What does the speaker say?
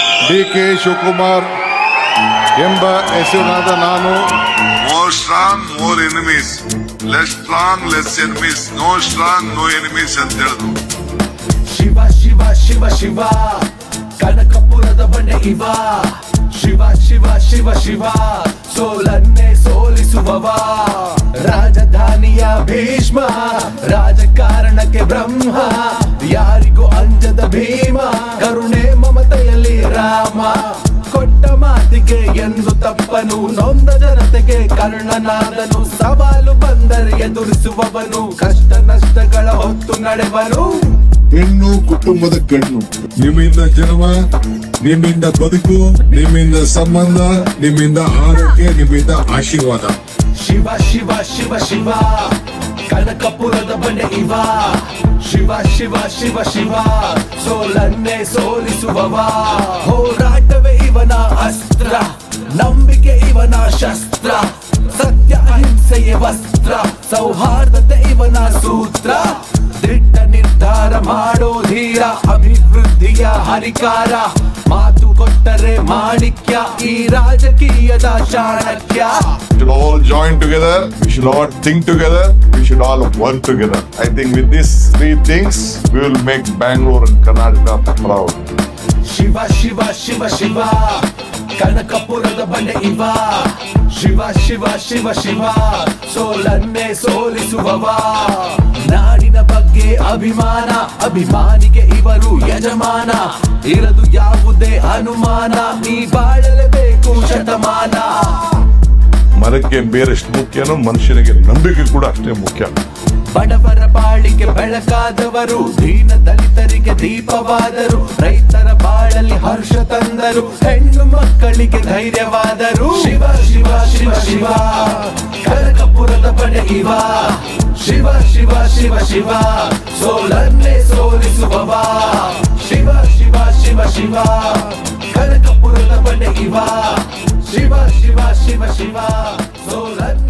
DK Shivakumar ಎಂಬ ಹೆಸರಿನಾದ ನಾನು More strong, more enemies. Less strong, less enemies. No strong, no enemies ಅಂತ ಹೇಳಿದ್ರು. ಶಿವ ಶಿವ ಶಿವ ಶಿವ ಕನಕಪುರದ ಬಂಡೆ ಇವ ಶಿವ ಶಿವ ಶಿವ ಶಿವ ಸೋಲನ್ನೇ ಸೋಲಿಸುವವ ರಾಜಧಾನಿಯ ಭೀಷ್ಮ ರಾಜಕಾರಣಕ್ಕೆ ಬ್ರಹ್ಮ ಯಾರಿಗೂ ಅಂಜದ ಭೀಮ ಕರುಣೆ ಮಮತೆಯಲ್ಲಿ ರಾಮ ಕೊಟ್ಟ ಮಾತಿಗೆ ಎಂದು ತಪ್ಪನು ನೊಂದ ಜನತೆಗೆ ಕರ್ಣನಾದನು ಸವಾಲು ಬಂದರೆ ಎದುರಿಸುವವನು ಕಷ್ಟ ನಷ್ಟಗಳ ಹೊತ್ತು ನಡೆವನು ಹೆಣ್ಣು ಕುಟುಂಬದ ಕಣ್ಣು. ನಿಮ್ಮಿಂದ ಜನ್ಮ, ನಿಮ್ಮಿಂದ ಬದುಕು, ನಿಮ್ಮಿಂದ ಸಂಬಂಧ, ನಿಮ್ಮಿಂದ ಆರೋಗ್ಯ, ನಿಮ್ಮಿಂದ ಆಶೀರ್ವಾದ. ಶಿವ ಶಿವ ಶಿವ ಶಿವ ಕನಕಪುರದ ಬಂಡೆ ಇವ ಶಿವ ಶಿವ ಶಿವ ಶಿವ ಸೋಲನ್ನೇ ಸೋಲಿಸುವವ ಹೋರಾಟವೇ ಇವನ ಅಸ್ತ್ರ ನಂಬಿಕೆ ಇವನ ಶಸ್ತ್ರ ಸತ್ಯ ಅಹಿಂಸೆಯೇ ವಸ್ತ್ರ ಸೌಹಾರ್ದತೆ ಇವನ ಸೂತ್ರ ದಿಟ್ಟ ನಿರ್ಧಾರ ಮಾಡೋ ಧೀರ ಅಭಿವೃದ್ಧಿಯ ಹರಿಕಾರ ಮಾತು ಕೊಟ್ಟರೆ ಮಾಣಿಕ್ಯ ಈ ರಾಜಕೀಯದ Chanakya. We should all join together, we should all think together, we should all work together. I think with these three things, we will make Bangalore and Karnataka proud. Shiva Shiva Shiva Shiva ಕನಕಪುರದ ಬಂಡೆ ಇವ ಶಿವ ಶಿವ ಶಿವ ಶಿವ ಸೋಲನ್ನೇ ಸೋಲಿಸುವವ ನಾಡಿನ ಬಗ್ಗೆ ಅಭಿಮಾನ ಅಭಿಮಾನಿಗೆ ಇವರು ಯಜಮಾನ ಇರದು ಯಾವುದೇ ಅನುಮಾನ ಈ ಬಾಳಲೇಬೇಕು ಶತಮಾನ. ಮರಕ್ಕೆ ಬೇರೆಷ್ಟು ಮುಖ್ಯನೋ ಮನುಷ್ಯನಿಗೆ ನಂಬಿಕೆ ಕೂಡ ಅಷ್ಟೇ ಮುಖ್ಯ. ಬಡವರ ಬಾಳಿಗೆ ಬೆಳಕಾದವರು ದೀನ ದಲಿತರಿಗೆ ದೀಪವಾದರು ರೈತರ ಬಾಳಲ್ಲಿ ಹರ್ಷ ತಂದರು ಹೆಣ್ಣು ಮಕ್ಕಳಿಗೆ ಧೈರ್ಯವಾದರು ಶಿವ ಶಿವ ಶಿವ ಶಿವ ಕನಕಪುರದ ಬಡೆ ಇವ ಶಿವ ಶಿವ ಶಿವ ಶಿವ ಸೋಲನ್ನೇ ಸೋಲಿಸುವವ ಶಿವ ಶಿವ ಶಿವ ಶಿವ ಕನಕಪುರದ ಬಡೆ ಇವ ಶಿವ ಶಿವ ಶಿವ ಶಿವ ಸೋಲನ್ನೇ